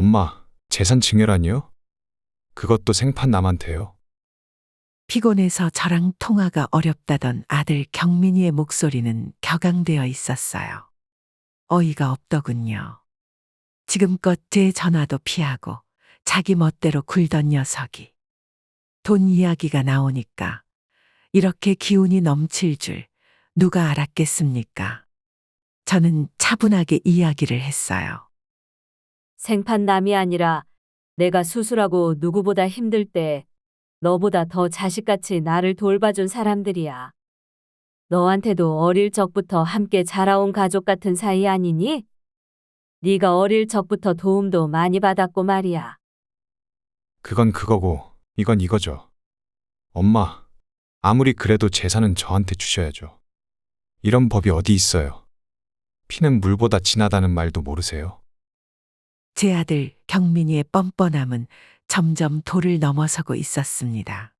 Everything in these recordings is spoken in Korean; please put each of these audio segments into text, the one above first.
엄마, 재산 증여라니요? 그것도 생판 남한테요? 피곤해서 저랑 통화가 어렵다던 아들 경민이의 목소리는 격앙되어 있었어요. 어이가 없더군요. 지금껏 제 전화도 피하고 자기 멋대로 굴던 녀석이 돈 이야기가 나오니까 이렇게 기운이 넘칠 줄 누가 알았겠습니까? 저는 차분하게 이야기를 했어요. 생판남이 아니라 내가 수술하고 누구보다 힘들 때 너보다 더 자식같이 나를 돌봐준 사람들이야. 너한테도 어릴 적부터 함께 자라온 가족 같은 사이 아니니? 네가 어릴 적부터 도움도 많이 받았고 말이야. 그건 그거고, 이건 이거죠. 엄마, 아무리 그래도 재산은 저한테 주셔야죠. 이런 법이 어디 있어요? 피는 물보다 진하다는 말도 모르세요? 제 아들 경민이의 뻔뻔함은 점점 도를 넘어서고 있었습니다.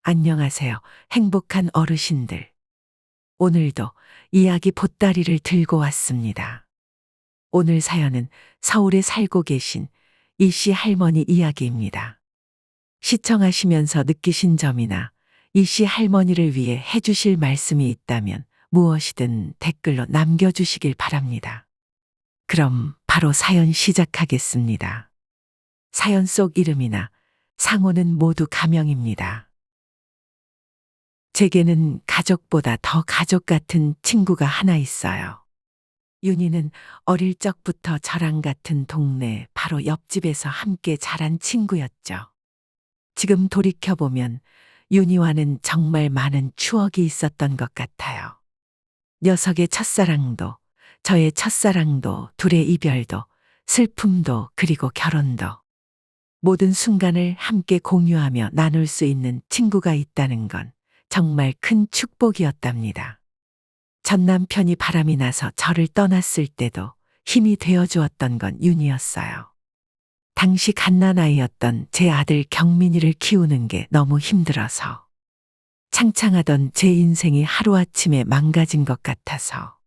안녕하세요, 행복한 어르신들. 오늘도 이야기 보따리를 들고 왔습니다. 오늘 사연은 서울에 살고 계신 이 씨 할머니 이야기입니다. 시청하시면서 느끼신 점이나 이 씨 할머니를 위해 해주실 말씀이 있다면 무엇이든 댓글로 남겨주시길 바랍니다. 그럼 바로 사연 시작하겠습니다. 사연 속 이름이나 상호는 모두 가명입니다. 제게는 가족보다 더 가족 같은 친구가 하나 있어요. 윤희는 어릴 적부터 저랑 같은 동네 바로 옆집에서 함께 자란 친구였죠. 지금 돌이켜보면 윤희와는 정말 많은 추억이 있었던 것 같아요. 녀석의 첫사랑도, 저의 첫사랑도, 둘의 이별도, 슬픔도, 그리고 결혼도. 모든 순간을 함께 공유하며 나눌 수 있는 친구가 있다는 건 정말 큰 축복이었답니다. 전 남편이 바람이 나서 저를 떠났을 때도 힘이 되어 주었던 건 윤희였어요. 당시 갓난아이였던 제 아들 경민이를 키우는 게 너무 힘들어서 창창하던 제 인생이 하루아침에 망가진 것 같아서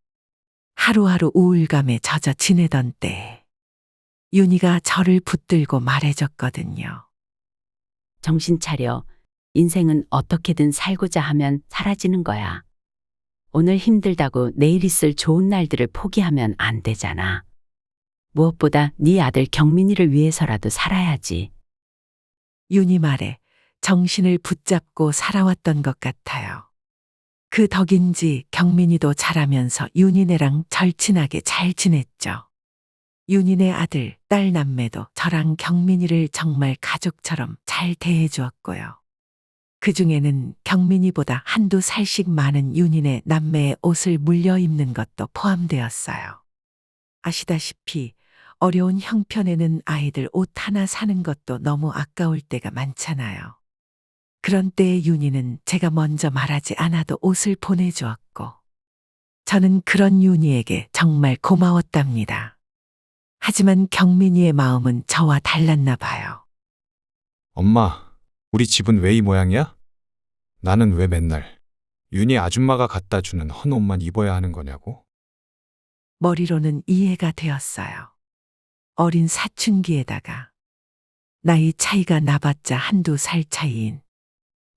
하루하루 우울감에 젖어 지내던 때에 윤희가 저를 붙들고 말해줬거든요. 정신 차려. 인생은 어떻게든 살고자 하면 사라지는 거야. 오늘 힘들다고 내일 있을 좋은 날들을 포기하면 안 되잖아. 무엇보다 네 아들 경민이를 위해서라도 살아야지. 윤희 말에 정신을 붙잡고 살아왔던 것 같아요. 그 덕인지 경민이도 자라면서 윤희네랑 절친하게 잘 지냈죠. 윤희네 아들, 딸 남매도 저랑 경민이를 정말 가족처럼 잘 대해주었고요. 그 중에는 경민이보다 한두 살씩 많은 윤희네 남매의 옷을 물려 입는 것도 포함되었어요. 아시다시피 어려운 형편에는 아이들 옷 하나 사는 것도 너무 아까울 때가 많잖아요. 그런 때에 윤희는 제가 먼저 말하지 않아도 옷을 보내주었고, 저는 그런 윤희에게 정말 고마웠답니다. 하지만 경민이의 마음은 저와 달랐나 봐요. 엄마, 우리 집은 왜 이 모양이야? 나는 왜 맨날 윤희 아줌마가 갖다 주는 헌 옷만 입어야 하는 거냐고? 머리로는 이해가 되었어요. 어린 사춘기에다가 나이 차이가 나봤자 한두 살 차이인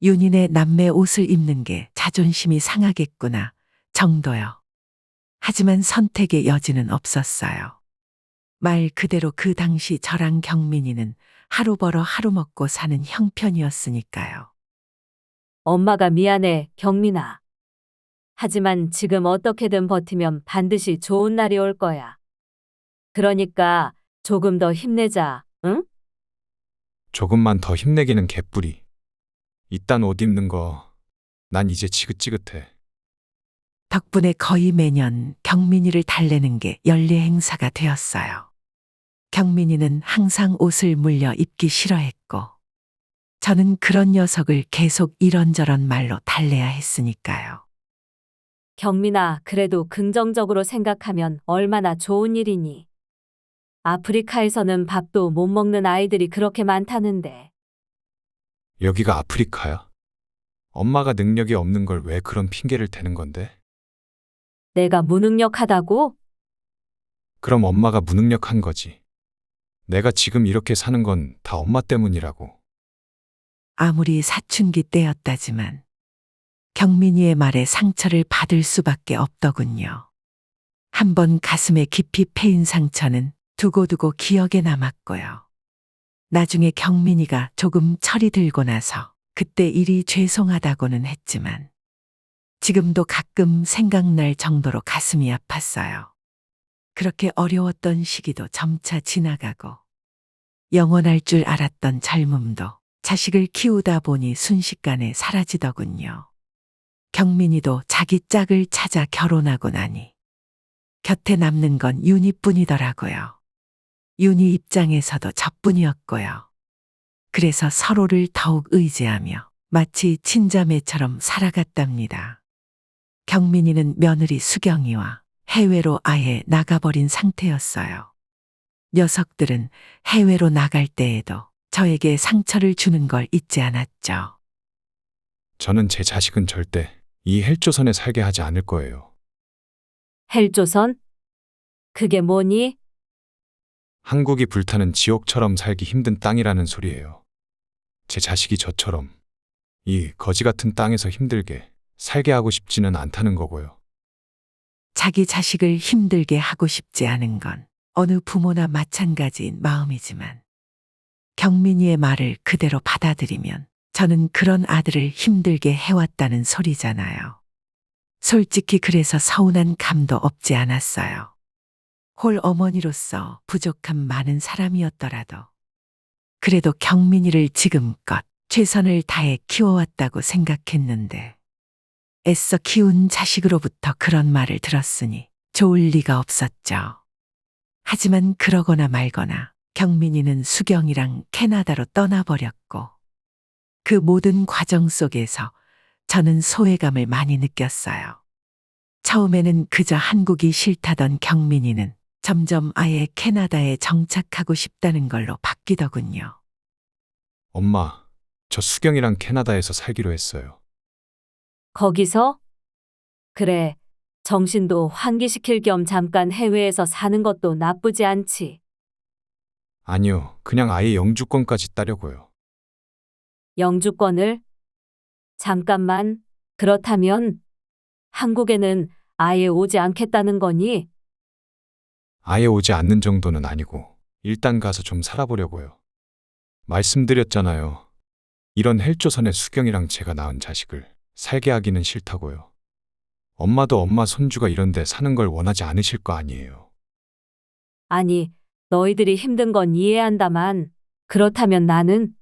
윤희네 남매 옷을 입는 게 자존심이 상하겠구나 정도요. 하지만 선택의 여지는 없었어요. 말 그대로 그 당시 저랑 경민이는 하루 벌어 하루 먹고 사는 형편이었으니까요. 엄마가 미안해, 경민아. 하지만 지금 어떻게든 버티면 반드시 좋은 날이 올 거야. 그러니까 조금 더 힘내자, 응? 조금만 더 힘내기는 개뿔이. 이딴 옷 입는 거, 난 이제 지긋지긋해. 덕분에 거의 매년 경민이를 달래는 게 연례 행사가 되었어요. 경민이는 항상 옷을 물려 입기 싫어했고, 저는 그런 녀석을 계속 이런저런 말로 달래야 했으니까요. 경민아, 그래도 긍정적으로 생각하면 얼마나 좋은 일이니. 아프리카에서는 밥도 못 먹는 아이들이 그렇게 많다는데. 여기가 아프리카야? 엄마가 능력이 없는 걸 왜 그런 핑계를 대는 건데? 내가 무능력하다고? 그럼 엄마가 무능력한 거지. 내가 지금 이렇게 사는 건 다 엄마 때문이라고. 아무리 사춘기 때였다지만 경민이의 말에 상처를 받을 수밖에 없더군요. 한번 가슴에 깊이 패인 상처는 두고두고 기억에 남았고요. 나중에 경민이가 조금 철이 들고 나서 그때 일이 죄송하다고는 했지만 지금도 가끔 생각날 정도로 가슴이 아팠어요. 그렇게 어려웠던 시기도 점차 지나가고 영원할 줄 알았던 젊음도 자식을 키우다 보니 순식간에 사라지더군요. 경민이도 자기 짝을 찾아 결혼하고 나니 곁에 남는 건 윤희뿐이더라고요. 윤희 입장에서도 저뿐이었고요. 그래서 서로를 더욱 의지하며 마치 친자매처럼 살아갔답니다. 경민이는 며느리 수경이와 해외로 아예 나가버린 상태였어요. 녀석들은 해외로 나갈 때에도 저에게 상처를 주는 걸 잊지 않았죠. 저는 제 자식은 절대 이 헬조선에 살게 하지 않을 거예요. 헬조선? 그게 뭐니? 한국이 불타는 지옥처럼 살기 힘든 땅이라는 소리예요. 제 자식이 저처럼 이 거지 같은 땅에서 힘들게 살게 하고 싶지는 않다는 거고요. 자기 자식을 힘들게 하고 싶지 않은 건 어느 부모나 마찬가지인 마음이지만 경민이의 말을 그대로 받아들이면 저는 그런 아들을 힘들게 해왔다는 소리잖아요. 솔직히 그래서 서운한 감도 없지 않았어요. 홀 어머니로서 부족한 많은 사람이었더라도 그래도 경민이를 지금껏 최선을 다해 키워왔다고 생각했는데 애써 키운 자식으로부터 그런 말을 들었으니 좋을 리가 없었죠. 하지만 그러거나 말거나 경민이는 수경이랑 캐나다로 떠나버렸고 그 모든 과정 속에서 저는 소외감을 많이 느꼈어요. 처음에는 그저 한국이 싫다던 경민이는 점점 아예 캐나다에 정착하고 싶다는 걸로 바뀌더군요. 엄마, 저 수경이랑 캐나다에서 살기로 했어요. 거기서? 그래, 정신도 환기시킬 겸 잠깐 해외에서 사는 것도 나쁘지 않지. 아니요, 그냥 아예 영주권까지 따려고요. 영주권을? 잠깐만, 그렇다면 한국에는 아예 오지 않겠다는 거니? 아예 오지 않는 정도는 아니고 일단 가서 좀 살아보려고요. 말씀드렸잖아요. 이런 헬조선의 수경이랑 제가 낳은 자식을 살게 하기는 싫다고요. 엄마도 엄마 손주가 이런 데 사는 걸 원하지 않으실 거 아니에요. 아니, 너희들이 힘든 건 이해한다만, 그렇다면 나는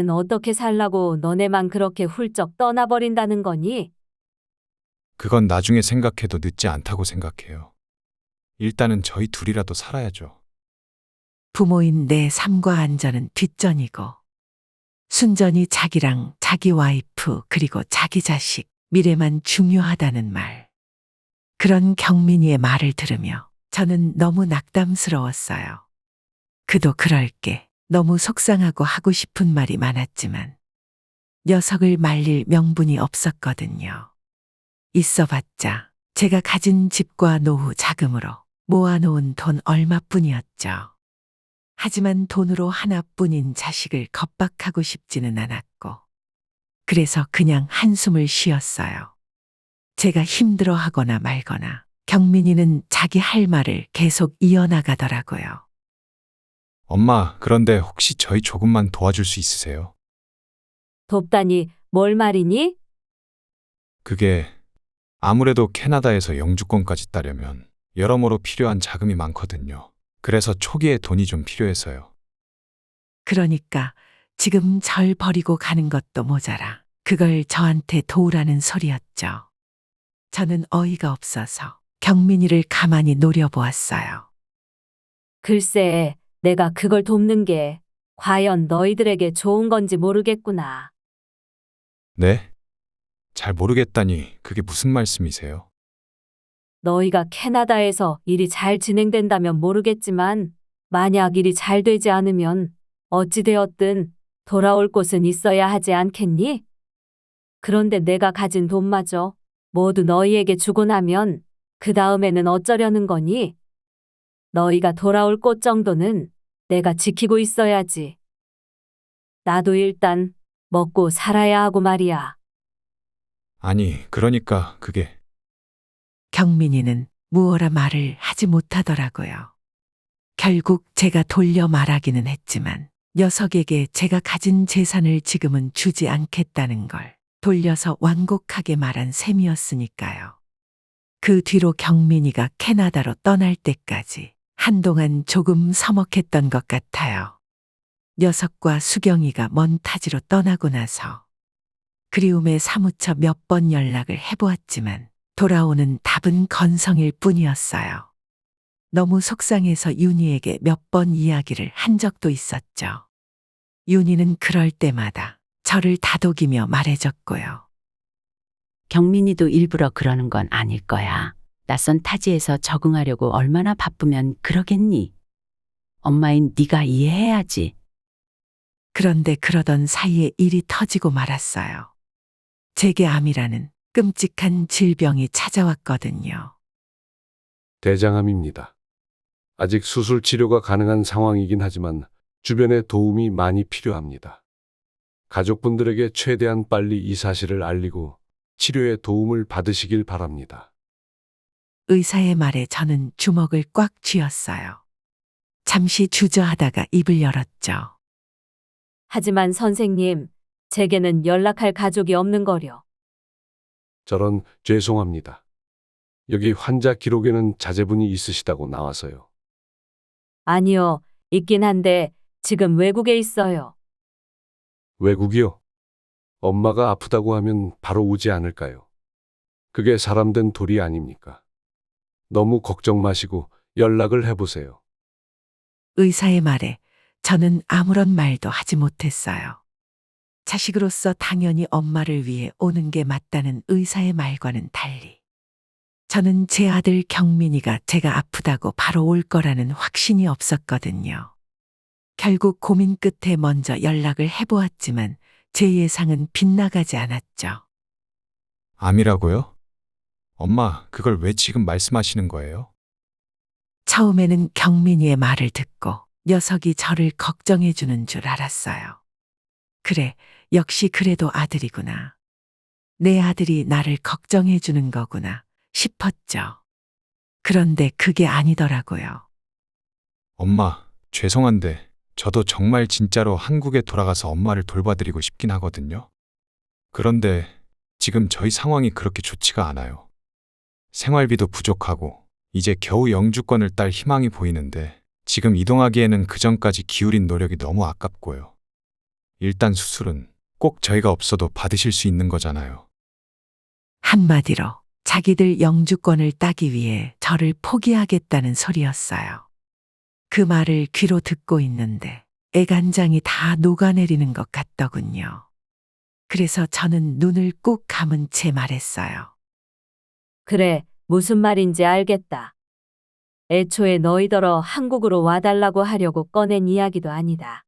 어떻게 살라고 너네만 그렇게 훌쩍 떠나버린다는 거니? 그건 나중에 생각해도 늦지 않다고 생각해요. 일단은 저희 둘이라도 살아야죠. 부모인 내 삶과 안전은 뒷전이고 순전히 자기랑 자기 와이프 그리고 자기 자식 미래만 중요하다는 말. 그런 경민이의 말을 들으며 저는 너무 낙담스러웠어요. 그도 그럴 게 너무 속상하고 하고 싶은 말이 많았지만 녀석을 말릴 명분이 없었거든요. 있어봤자 제가 가진 집과 노후 자금으로 모아놓은 돈 얼마뿐이었죠. 하지만 돈으로 하나뿐인 자식을 겁박하고 싶지는 않았고 그래서 그냥 한숨을 쉬었어요. 제가 힘들어하거나 말거나 경민이는 자기 할 말을 계속 이어나가더라고요. 엄마, 그런데 혹시 저희 조금만 도와줄 수 있으세요? 돕다니 뭘 말이니? 그게 아무래도 캐나다에서 영주권까지 따려면 여러모로 필요한 자금이 많거든요. 그래서 초기에 돈이 좀 필요해서요. 그러니까 지금 절 버리고 가는 것도 모자라 그걸 저한테 도우라는 소리였죠. 저는 어이가 없어서 경민이를 가만히 노려보았어요. 글쎄, 내가 그걸 돕는 게 과연 너희들에게 좋은 건지 모르겠구나. 네? 잘 모르겠다니 그게 무슨 말씀이세요? 너희가 캐나다에서 일이 잘 진행된다면 모르겠지만 만약 일이 잘 되지 않으면 어찌되었든 돌아올 곳은 있어야 하지 않겠니? 그런데 내가 가진 돈마저 모두 너희에게 주고 나면 그 다음에는 어쩌려는 거니? 너희가 돌아올 곳 정도는 내가 지키고 있어야지. 나도 일단 먹고 살아야 하고 말이야. 아니, 그러니까 그게 경민이는 무어라 말을 하지 못하더라고요. 결국 제가 돌려 말하기는 했지만 녀석에게 제가 가진 재산을 지금은 주지 않겠다는 걸 돌려서 완곡하게 말한 셈이었으니까요. 그 뒤로 경민이가 캐나다로 떠날 때까지 한동안 조금 서먹했던 것 같아요. 녀석과 수경이가 먼 타지로 떠나고 나서 그리움에 사무쳐 몇 번 연락을 해보았지만 돌아오는 답은 건성일 뿐이었어요. 너무 속상해서 윤희에게 몇 번 이야기를 한 적도 있었죠. 윤희는 그럴 때마다 저를 다독이며 말해줬고요. 경민이도 일부러 그러는 건 아닐 거야. 낯선 타지에서 적응하려고 얼마나 바쁘면 그러겠니? 엄마인 네가 이해해야지. 그런데 그러던 사이에 일이 터지고 말았어요. 제게 암이라는 끔찍한 질병이 찾아왔거든요. 대장암입니다. 아직 수술 치료가 가능한 상황이긴 하지만 주변의 도움이 많이 필요합니다. 가족분들에게 최대한 빨리 이 사실을 알리고 치료에 도움을 받으시길 바랍니다. 의사의 말에 저는 주먹을 꽉 쥐었어요. 잠시 주저하다가 입을 열었죠. 하지만 선생님, 제게는 연락할 가족이 없는 거려. 저런 죄송합니다. 여기 환자 기록에는 자제분이 있으시다고 나와서요. 아니요, 있긴 한데 지금 외국에 있어요. 외국이요? 엄마가 아프다고 하면 바로 오지 않을까요? 그게 사람된 도리 아닙니까? 너무 걱정 마시고 연락을 해보세요. 의사의 말에 저는 아무런 말도 하지 못했어요. 자식으로서 당연히 엄마를 위해 오는 게 맞다는 의사의 말과는 달리 저는 제 아들 경민이가 제가 아프다고 바로 올 거라는 확신이 없었거든요. 결국 고민 끝에 먼저 연락을 해보았지만 제 예상은 빗나가지 않았죠. 암이라고요? 엄마, 그걸 왜 지금 말씀하시는 거예요? 처음에는 경민이의 말을 듣고 녀석이 저를 걱정해 주는 줄 알았어요. 그래, 역시 그래도 아들이구나. 내 아들이 나를 걱정해 주는 거구나 싶었죠. 그런데 그게 아니더라고요. 엄마, 죄송한데 저도 정말 진짜로 한국에 돌아가서 엄마를 돌봐드리고 싶긴 하거든요. 그런데 지금 저희 상황이 그렇게 좋지가 않아요. 생활비도 부족하고 이제 겨우 영주권을 딸 희망이 보이는데 지금 이동하기에는 그전까지 기울인 노력이 너무 아깝고요. 일단 수술은 꼭 저희가 없어도 받으실 수 있는 거잖아요. 한마디로 자기들 영주권을 따기 위해 저를 포기하겠다는 소리였어요. 그 말을 귀로 듣고 있는데 애간장이 다 녹아내리는 것 같더군요. 그래서 저는 눈을 꾹 감은 채 말했어요. 그래, 무슨 말인지 알겠다. 애초에 너희더러 한국으로 와달라고 하려고 꺼낸 이야기도 아니다.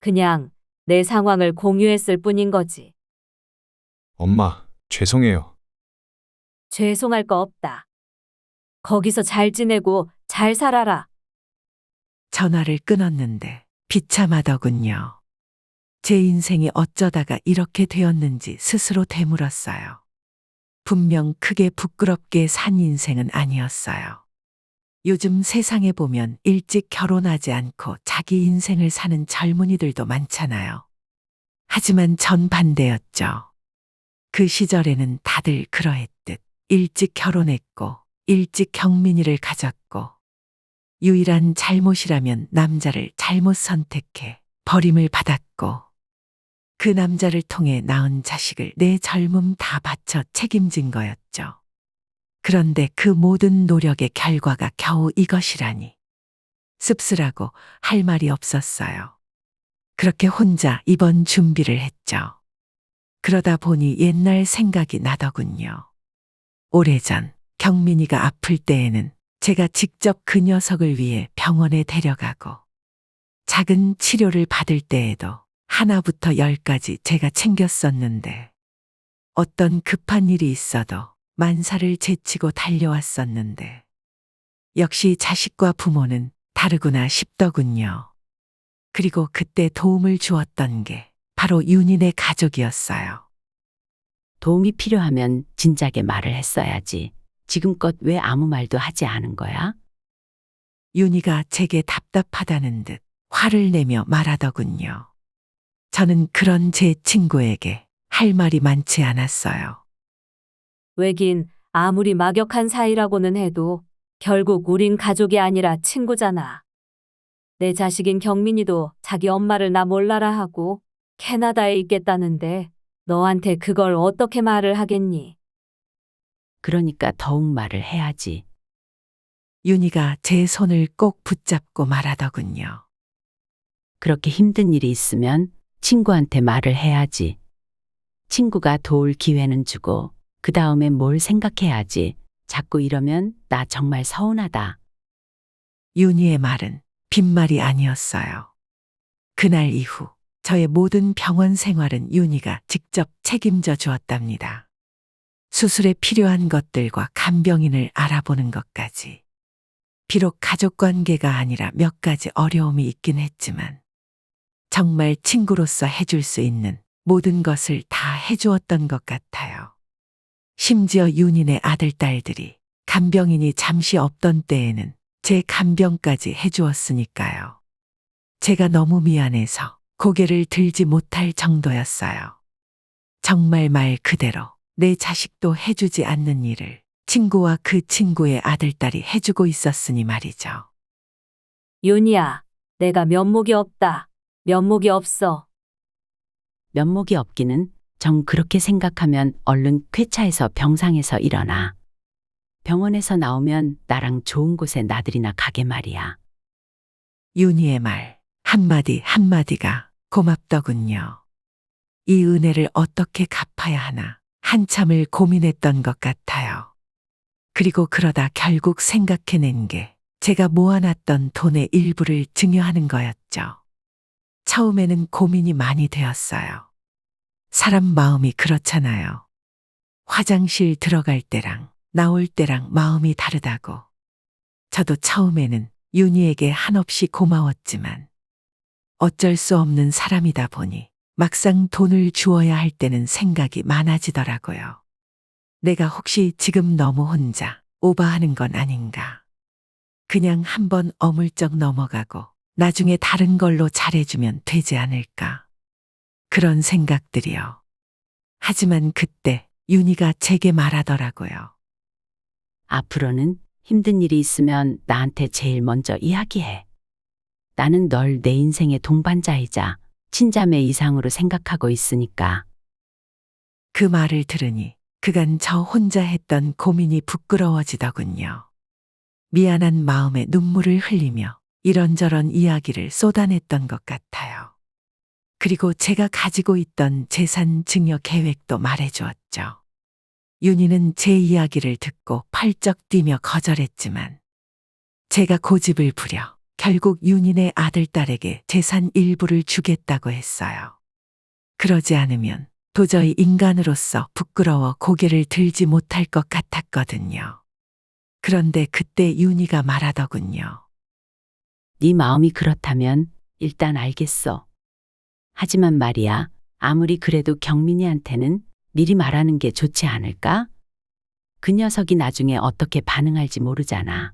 그냥 내 상황을 공유했을 뿐인 거지. 엄마, 죄송해요. 죄송할 거 없다. 거기서 잘 지내고 잘 살아라. 전화를 끊었는데 비참하더군요. 제 인생이 어쩌다가 이렇게 되었는지 스스로 되물었어요. 분명 크게 부끄럽게 산 인생은 아니었어요. 요즘 세상에 보면 일찍 결혼하지 않고 자기 인생을 사는 젊은이들도 많잖아요. 하지만 전 반대였죠. 그 시절에는 다들 그러했듯 일찍 결혼했고 일찍 경민이를 가졌고 유일한 잘못이라면 남자를 잘못 선택해 버림을 받았고 그 남자를 통해 낳은 자식을 내 젊음 다 바쳐 책임진 거였죠. 그런데 그 모든 노력의 결과가 겨우 이것이라니. 씁쓸하고 할 말이 없었어요. 그렇게 혼자 입원 준비를 했죠. 그러다 보니 옛날 생각이 나더군요. 오래전 경민이가 아플 때에는 제가 직접 그 녀석을 위해 병원에 데려가고 작은 치료를 받을 때에도 하나부터 열까지 제가 챙겼었는데 어떤 급한 일이 있어도 만사를 제치고 달려왔었는데 역시 자식과 부모는 다르구나 싶더군요. 그리고 그때 도움을 주었던 게 바로 윤희네 가족이었어요. 도움이 필요하면 진작에 말을 했어야지. 지금껏 왜 아무 말도 하지 않은 거야? 윤희가 제게 답답하다는 듯 화를 내며 말하더군요. 저는 그런 제 친구에게 할 말이 많지 않았어요. 왜긴 아무리 막역한 사이라고는 해도 결국 우린 가족이 아니라 친구잖아. 내 자식인 경민이도 자기 엄마를 나 몰라라 하고 캐나다에 있겠다는데 너한테 그걸 어떻게 말을 하겠니? 그러니까 더욱 말을 해야지. 윤희가 제 손을 꼭 붙잡고 말하더군요. 그렇게 힘든 일이 있으면 친구한테 말을 해야지. 친구가 도울 기회는 주고 그 다음에 뭘 생각해야지. 자꾸 이러면 나 정말 서운하다. 윤희의 말은 빈말이 아니었어요. 그날 이후 저의 모든 병원 생활은 윤희가 직접 책임져 주었답니다. 수술에 필요한 것들과 간병인을 알아보는 것까지. 비록 가족 관계가 아니라 몇 가지 어려움이 있긴 했지만 정말 친구로서 해줄 수 있는 모든 것을 다 해주었던 것 같아요. 심지어 윤희네 아들, 딸들이 간병인이 잠시 없던 때에는 제 간병까지 해주었으니까요. 제가 너무 미안해서 고개를 들지 못할 정도였어요. 정말 말 그대로 내 자식도 해주지 않는 일을 친구와 그 친구의 아들, 딸이 해주고 있었으니 말이죠. 윤희야, 내가 면목이 없다. 면목이 없어. 면목이 없기는 정 그렇게 생각하면 얼른 쾌차해서 병상에서 일어나. 병원에서 나오면 나랑 좋은 곳에 나들이나 가게 말이야. 윤희의 말 한마디 한마디가 고맙더군요. 이 은혜를 어떻게 갚아야 하나 한참을 고민했던 것 같아요. 그리고 그러다 결국 생각해낸 게 제가 모아놨던 돈의 일부를 증여하는 거였죠. 처음에는 고민이 많이 되었어요. 사람 마음이 그렇잖아요. 화장실 들어갈 때랑 나올 때랑 마음이 다르다고. 저도 처음에는 윤희에게 한없이 고마웠지만 어쩔 수 없는 사람이다 보니 막상 돈을 주어야 할 때는 생각이 많아지더라고요. 내가 혹시 지금 너무 혼자 오버하는 건 아닌가. 그냥 한번 어물쩍 넘어가고 나중에 다른 걸로 잘해주면 되지 않을까. 그런 생각들이요. 하지만 그때 윤희가 제게 말하더라고요. 앞으로는 힘든 일이 있으면 나한테 제일 먼저 이야기해. 나는 널 내 인생의 동반자이자 친자매 이상으로 생각하고 있으니까. 그 말을 들으니 그간 저 혼자 했던 고민이 부끄러워지더군요. 미안한 마음에 눈물을 흘리며 이런저런 이야기를 쏟아냈던 것 같아요. 그리고 제가 가지고 있던 재산 증여 계획도 말해주었죠. 윤희는 제 이야기를 듣고 펄쩍 뛰며 거절했지만 제가 고집을 부려 결국 윤희네 아들, 딸에게 재산 일부를 주겠다고 했어요. 그러지 않으면 도저히 인간으로서 부끄러워 고개를 들지 못할 것 같았거든요. 그런데 그때 윤희가 말하더군요. 네 마음이 그렇다면 일단 알겠어. 하지만 말이야, 아무리 그래도 경민이한테는 미리 말하는 게 좋지 않을까? 그 녀석이 나중에 어떻게 반응할지 모르잖아.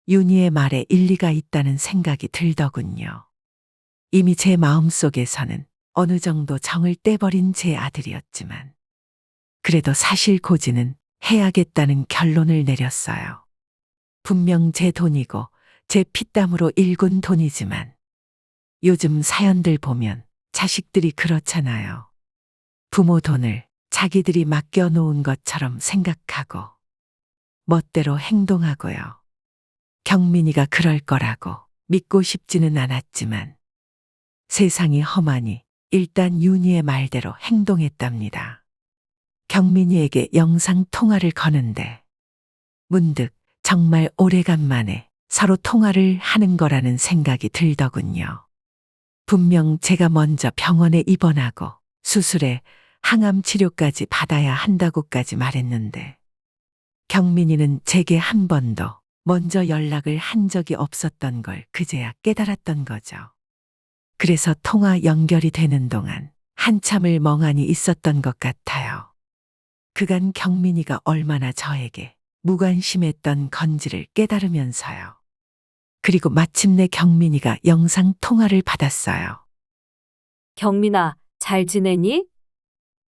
윤희의 말에 일리가 있다는 생각이 들더군요. 이미 제 마음속에서는 어느 정도 정을 떼버린 제 아들이었지만 그래도 사실 고지는 해야겠다는 결론을 내렸어요. 분명 제 돈이고 제 피땀으로 일군 돈이지만 요즘 사연들 보면 자식들이 그렇잖아요. 부모 돈을 자기들이 맡겨놓은 것처럼 생각하고 멋대로 행동하고요. 경민이가 그럴 거라고 믿고 싶지는 않았지만 세상이 험하니 일단 윤희의 말대로 행동했답니다. 경민이에게 영상 통화를 거는데 문득 정말 오래간만에 서로 통화를 하는 거라는 생각이 들더군요. 분명 제가 먼저 병원에 입원하고 수술에 항암 치료까지 받아야 한다고까지 말했는데 경민이는 제게 한 번도 먼저 연락을 한 적이 없었던 걸 그제야 깨달았던 거죠. 그래서 통화 연결이 되는 동안 한참을 멍하니 있었던 것 같아요. 그간 경민이가 얼마나 저에게 무관심했던 건지를 깨달으면서요. 그리고 마침내 경민이가 영상 통화를 받았어요. 경민아, 잘 지내니?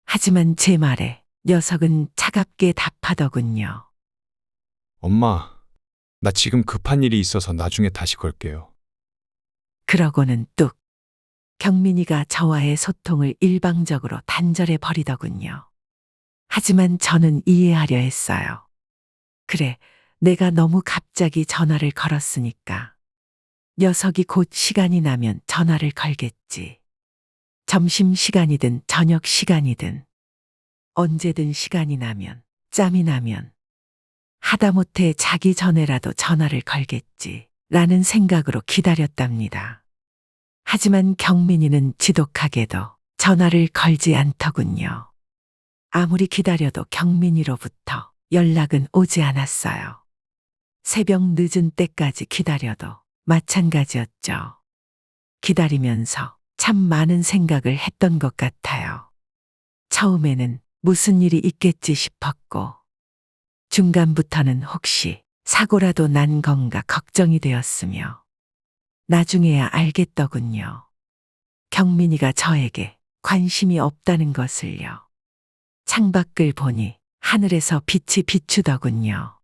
하지만 제 말에 녀석은 차갑게 답하더군요. 엄마, 나 지금 급한 일이 있어서 나중에 다시 걸게요. 그러고는 뚝. 경민이가 저와의 소통을 일방적으로 단절해 버리더군요. 하지만 저는 이해하려 했어요. 그래, 내가 너무 갑자기 전화를 걸었으니까. 녀석이 곧 시간이 나면 전화를 걸겠지. 점심시간이든 저녁 시간이든 언제든 시간이 나면, 짬이 나면 하다못해 자기 전에라도 전화를 걸겠지 라는 생각으로 기다렸답니다. 하지만 경민이는 지독하게도 전화를 걸지 않더군요. 아무리 기다려도 경민이로부터 연락은 오지 않았어요. 새벽 늦은 때까지 기다려도 마찬가지였죠. 기다리면서 참 많은 생각을 했던 것 같아요. 처음에는 무슨 일이 있겠지 싶었고, 중간부터는 혹시 사고라도 난 건가 걱정이 되었으며, 나중에야 알겠더군요. 경민이가 저에게 관심이 없다는 것을요. 창밖을 보니 하늘에서 빛이 비추더군요.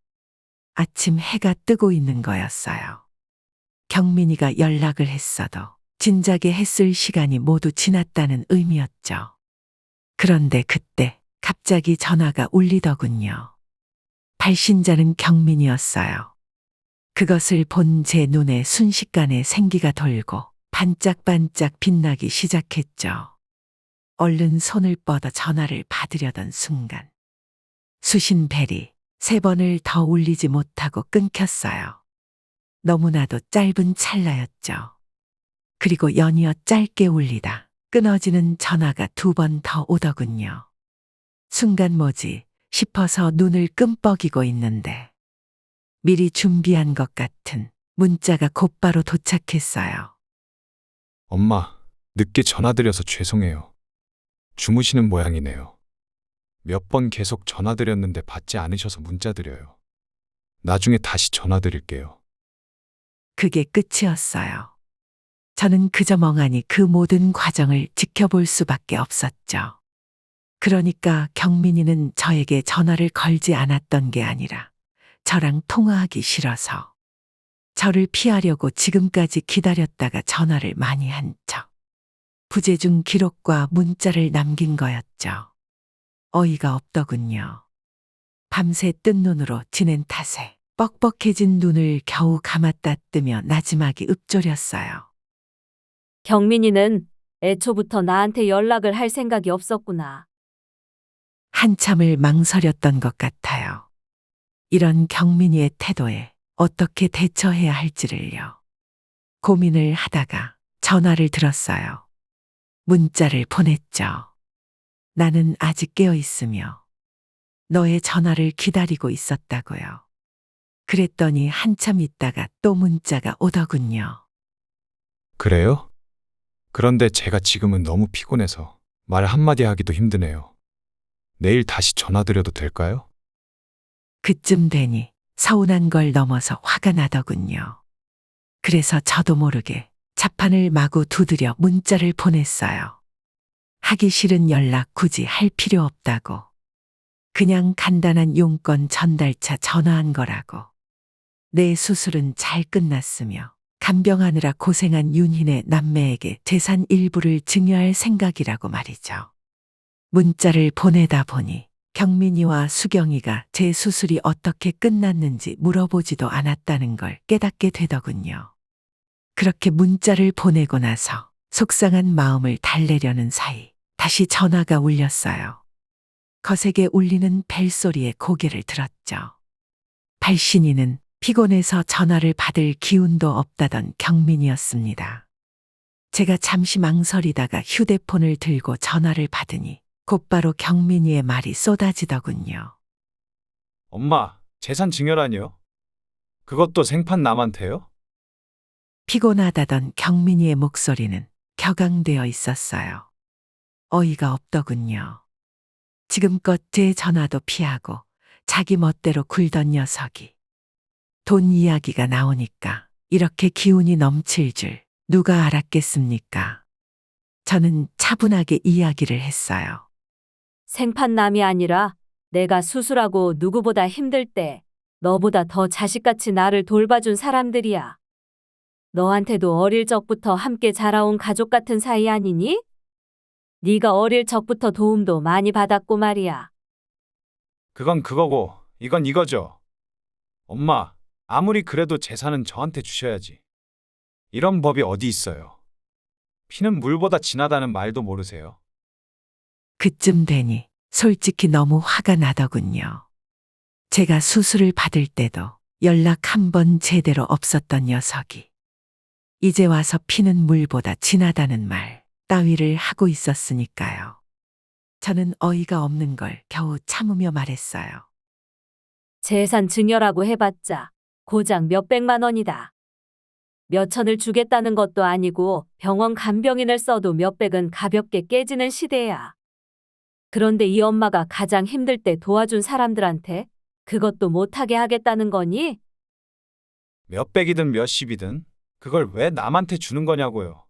아침 해가 뜨고 있는 거였어요. 경민이가 연락을 했어도 진작에 했을 시간이 모두 지났다는 의미였죠. 그런데 그때 갑자기 전화가 울리더군요. 발신자는 경민이었어요. 그것을 본 제 눈에 순식간에 생기가 돌고 반짝반짝 빛나기 시작했죠. 얼른 손을 뻗어 전화를 받으려던 순간 수신벨이 3번을 더 울리지 못하고 끊겼어요. 너무나도 짧은 찰나였죠. 그리고 연이어 짧게 울리다 끊어지는 전화가 2번 더 오더군요. 순간 뭐지 싶어서 눈을 끔뻑이고 있는데 미리 준비한 것 같은 문자가 곧바로 도착했어요. 엄마, 늦게 전화드려서 죄송해요. 주무시는 모양이네요. 몇 번 계속 전화드렸는데 받지 않으셔서 문자 드려요. 나중에 다시 전화드릴게요. 그게 끝이었어요. 저는 그저 멍하니 그 모든 과정을 지켜볼 수밖에 없었죠. 그러니까 경민이는 저에게 전화를 걸지 않았던 게 아니라 저랑 통화하기 싫어서 저를 피하려고 지금까지 기다렸다가 전화를 많이 한 척. 부재중 기록과 문자를 남긴 거였죠. 어이가 없더군요. 밤새 뜬 눈으로 지낸 탓에 뻑뻑해진 눈을 겨우 감았다 뜨며 나지막이 읊조렸어요. 경민이는 애초부터 나한테 연락을 할 생각이 없었구나. 한참을 망설였던 것 같아요. 이런 경민이의 태도에 어떻게 대처해야 할지를요. 고민을 하다가 전화를 들었어요. 문자를 보냈죠. 나는 아직 깨어 있으며 너의 전화를 기다리고 있었다고요. 그랬더니 한참 있다가 또 문자가 오더군요. 그래요? 그런데 제가 지금은 너무 피곤해서 말 한마디 하기도 힘드네요. 내일 다시 전화드려도 될까요? 그쯤 되니 서운한 걸 넘어서 화가 나더군요. 그래서 저도 모르게 자판을 마구 두드려 문자를 보냈어요. 하기 싫은 연락 굳이 할 필요 없다고. 그냥 간단한 용건 전달차 전화한 거라고. 내 수술은 잘 끝났으며 간병하느라 고생한 윤희네 남매에게 재산 일부를 증여할 생각이라고 말이죠. 문자를 보내다 보니 경민이와 수경이가 제 수술이 어떻게 끝났는지 물어보지도 않았다는 걸 깨닫게 되더군요. 그렇게 문자를 보내고 나서 속상한 마음을 달래려는 사이 다시 전화가 울렸어요. 거세게 울리는 벨소리에 고개를 들었죠. 발신이는 피곤해서 전화를 받을 기운도 없다던 경민이었습니다. 제가 잠시 망설이다가 휴대폰을 들고 전화를 받으니 곧바로 경민이의 말이 쏟아지더군요. 엄마, 재산 증여라니요? 그것도 생판 남한테요? 피곤하다던 경민이의 목소리는 격앙되어 있었어요. 어이가 없더군요. 지금껏 제 전화도 피하고 자기 멋대로 굴던 녀석이 돈 이야기가 나오니까 이렇게 기운이 넘칠 줄 누가 알았겠습니까? 저는 차분하게 이야기를 했어요. 생판남이 아니라 내가 수술하고 누구보다 힘들 때 너보다 더 자식같이 나를 돌봐준 사람들이야. 너한테도 어릴 적부터 함께 자라온 가족 같은 사이 아니니? 네가 어릴 적부터 도움도 많이 받았고 말이야. 그건 그거고, 이건 이거죠. 엄마, 아무리 그래도 재산은 저한테 주셔야지. 이런 법이 어디 있어요? 피는 물보다 진하다는 말도 모르세요? 그쯤 되니 솔직히 너무 화가 나더군요. 제가 수술을 받을 때도 연락 한 번 제대로 없었던 녀석이 이제 와서 피는 물보다 진하다는 말 따위를 하고 있었으니까요. 저는 어이가 없는 걸 겨우 참으며 말했어요. 재산 증여라고 해봤자 고작 몇백만 원이다. 몇천을 주겠다는 것도 아니고 병원 간병인을 써도 몇백은 가볍게 깨지는 시대야. 그런데 이 엄마가 가장 힘들 때 도와준 사람들한테 그것도 못하게 하겠다는 거니? 몇백이든 몇십이든 그걸 왜 남한테 주는 거냐고요.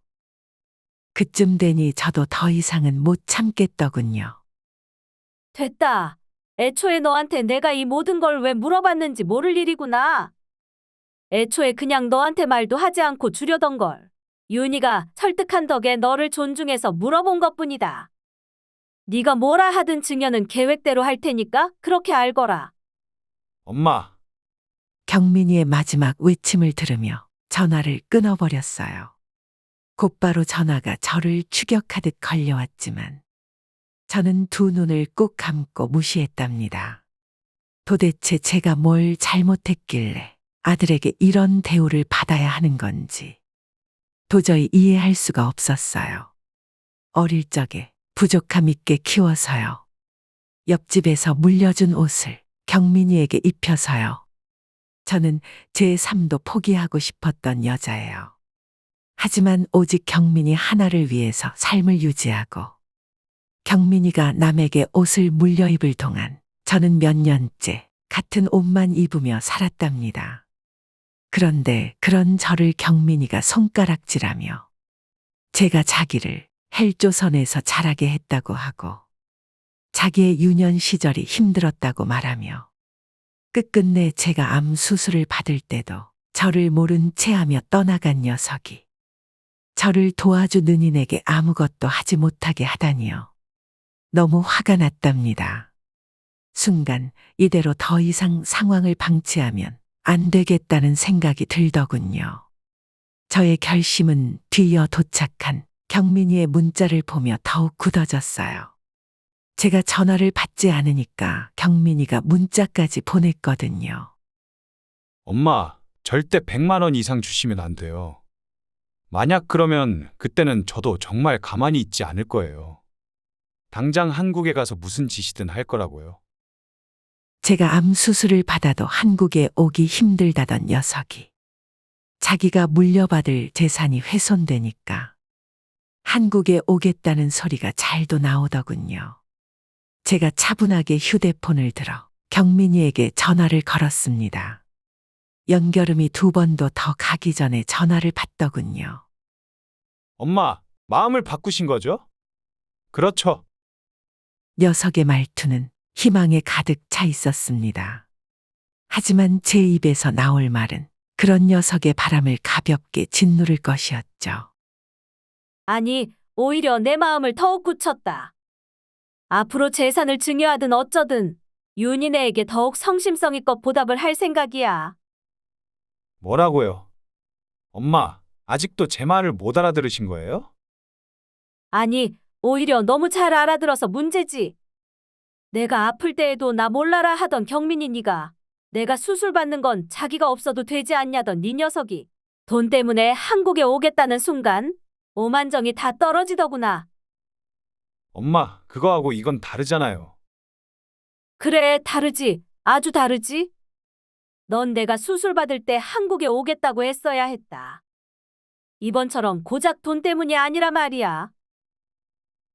그쯤 되니 저도 더 이상은 못 참겠더군요. 됐다. 애초에 너한테 내가 이 모든 걸 왜 물어봤는지 모를 일이구나. 애초에 그냥 너한테 말도 하지 않고 주려던 걸. 윤희가 설득한 덕에 너를 존중해서 물어본 것뿐이다. 네가 뭐라 하든 증여는 계획대로 할 테니까 그렇게 알거라. 엄마, 경민이의 마지막 외침을 들으며 전화를 끊어버렸어요. 곧바로 전화가 저를 추격하듯 걸려왔지만 저는 두 눈을 꾹 감고 무시했답니다. 도대체 제가 뭘 잘못했길래 아들에게 이런 대우를 받아야 하는 건지 도저히 이해할 수가 없었어요. 어릴 적에 부족함 있게 키워서요. 옆집에서 물려준 옷을 경민이에게 입혀서요. 저는 제 삶도 포기하고 싶었던 여자예요. 하지만 오직 경민이 하나를 위해서 삶을 유지하고 경민이가 남에게 옷을 물려 입을 동안 저는 몇 년째 같은 옷만 입으며 살았답니다. 그런데 그런 저를 경민이가 손가락질하며 제가 자기를 헬조선에서 자라게 했다고 하고 자기의 유년 시절이 힘들었다고 말하며 끝끝내 제가 암 수술을 받을 때도 저를 모른 채 하며 떠나간 녀석이 저를 도와준 은인에게 아무것도 하지 못하게 하다니요. 너무 화가 났답니다. 순간 이대로 더 이상 상황을 방치하면 안 되겠다는 생각이 들더군요. 저의 결심은 뒤이어 도착한 경민이의 문자를 보며 더욱 굳어졌어요. 제가 전화를 받지 않으니까 경민이가 문자까지 보냈거든요. 엄마, 절대 100만 원 이상 주시면 안 돼요. 만약 그러면 그때는 저도 정말 가만히 있지 않을 거예요. 당장 한국에 가서 무슨 짓이든 할 거라고요. 제가 암 수술을 받아도 한국에 오기 힘들다던 녀석이 자기가 물려받을 재산이 훼손되니까 한국에 오겠다는 소리가 잘도 나오더군요. 제가 차분하게 휴대폰을 들어 경민이에게 전화를 걸었습니다. 연결음이 두 번도 더 가기 전에 전화를 받더군요. 엄마, 마음을 바꾸신 거죠? 그렇죠. 녀석의 말투는 희망에 가득 차 있었습니다. 하지만 제 입에서 나올 말은 그런 녀석의 바람을 가볍게 짓누를 것이었죠. 아니, 오히려 내 마음을 더욱 굳혔다. 앞으로 재산을 증여하든 어쩌든 윤희네에게 더욱 성심성의껏 보답을 할 생각이야. 뭐라고요? 엄마, 아직도 제 말을 못 알아들으신 거예요? 아니, 오히려 너무 잘 알아들어서 문제지. 내가 아플 때에도 나 몰라라 하던 경민이 네가 내가 수술 받는 건 자기가 없어도 되지 않냐던 네 녀석이 돈 때문에 한국에 오겠다는 순간 오만정이 다 떨어지더구나. 엄마, 그거하고 이건 다르잖아요. 그래, 다르지. 아주 다르지. 넌 내가 수술 받을 때 한국에 오겠다고 했어야 했다. 이번처럼 고작 돈 때문이 아니라 말이야.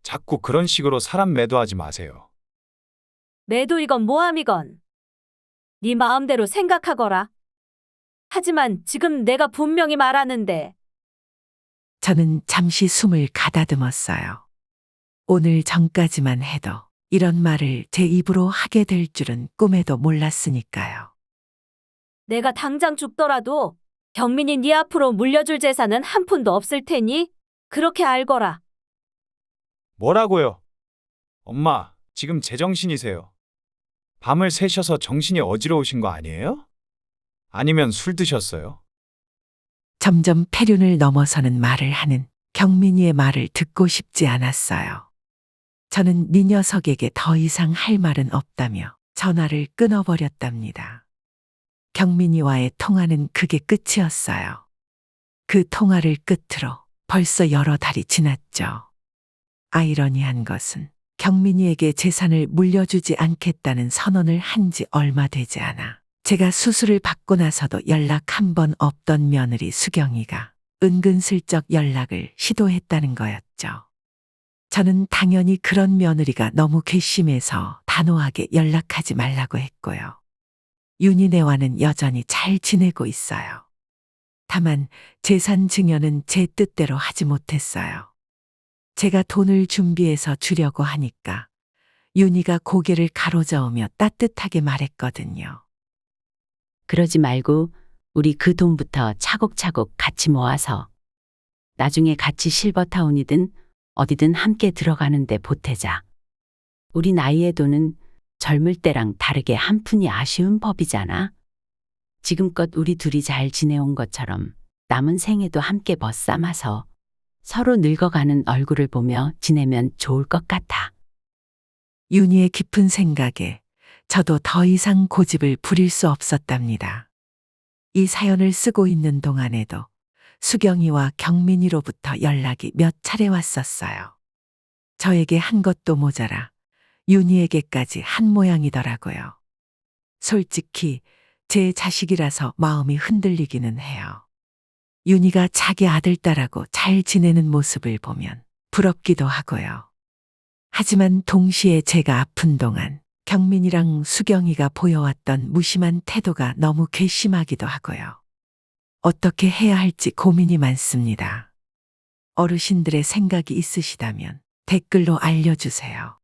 자꾸 그런 식으로 사람 매도하지 마세요. 매도 이건 모함이건. 네 마음대로 생각하거라. 하지만 지금 내가 분명히 말하는데 저는 잠시 숨을 가다듬었어요. 오늘 전까지만 해도 이런 말을 제 입으로 하게 될 줄은 꿈에도 몰랐으니까요. 내가 당장 죽더라도 경민이 네 앞으로 물려줄 재산은 한 푼도 없을 테니 그렇게 알거라. 뭐라고요? 엄마, 지금 제정신이세요? 밤을 새셔서 정신이 어지러우신 거 아니에요? 아니면 술 드셨어요? 점점 폐륜을 넘어서는 말을 하는 경민이의 말을 듣고 싶지 않았어요. 저는 네 녀석에게 더 이상 할 말은 없다며 전화를 끊어버렸답니다. 경민이와의 통화는 그게 끝이었어요. 그 통화를 끝으로 벌써 여러 달이 지났죠. 아이러니한 것은 경민이에게 재산을 물려주지 않겠다는 선언을 한 지 얼마 되지 않아 제가 수술을 받고 나서도 연락 한 번 없던 며느리 수경이가 은근슬쩍 연락을 시도했다는 거였죠. 저는 당연히 그런 며느리가 너무 괘씸해서 단호하게 연락하지 말라고 했고요. 윤희네와는 여전히 잘 지내고 있어요. 다만 재산 증여는 제 뜻대로 하지 못했어요. 제가 돈을 준비해서 주려고 하니까 윤희가 고개를 가로저으며 따뜻하게 말했거든요. 그러지 말고 우리 그 돈부터 차곡차곡 같이 모아서 나중에 같이 실버타운이든 어디든 함께 들어가는데 보태자. 우리 나이의 돈은 젊을 때랑 다르게 한 푼이 아쉬운 법이잖아. 지금껏 우리 둘이 잘 지내온 것처럼 남은 생에도 함께 벗삼아서 서로 늙어가는 얼굴을 보며 지내면 좋을 것 같아. 윤희의 깊은 생각에 저도 더 이상 고집을 부릴 수 없었답니다. 이 사연을 쓰고 있는 동안에도 수경이와 경민이로부터 연락이 몇 차례 왔었어요. 저에게 한 것도 모자라 윤희에게까지 한 모양이더라고요. 솔직히 제 자식이라서 마음이 흔들리기는 해요. 윤희가 자기 아들 딸하고 잘 지내는 모습을 보면 부럽기도 하고요. 하지만 동시에 제가 아픈 동안 경민이랑 수경이가 보여왔던 무심한 태도가 너무 괘씸하기도 하고요. 어떻게 해야 할지 고민이 많습니다. 어르신들의 생각이 있으시다면 댓글로 알려주세요.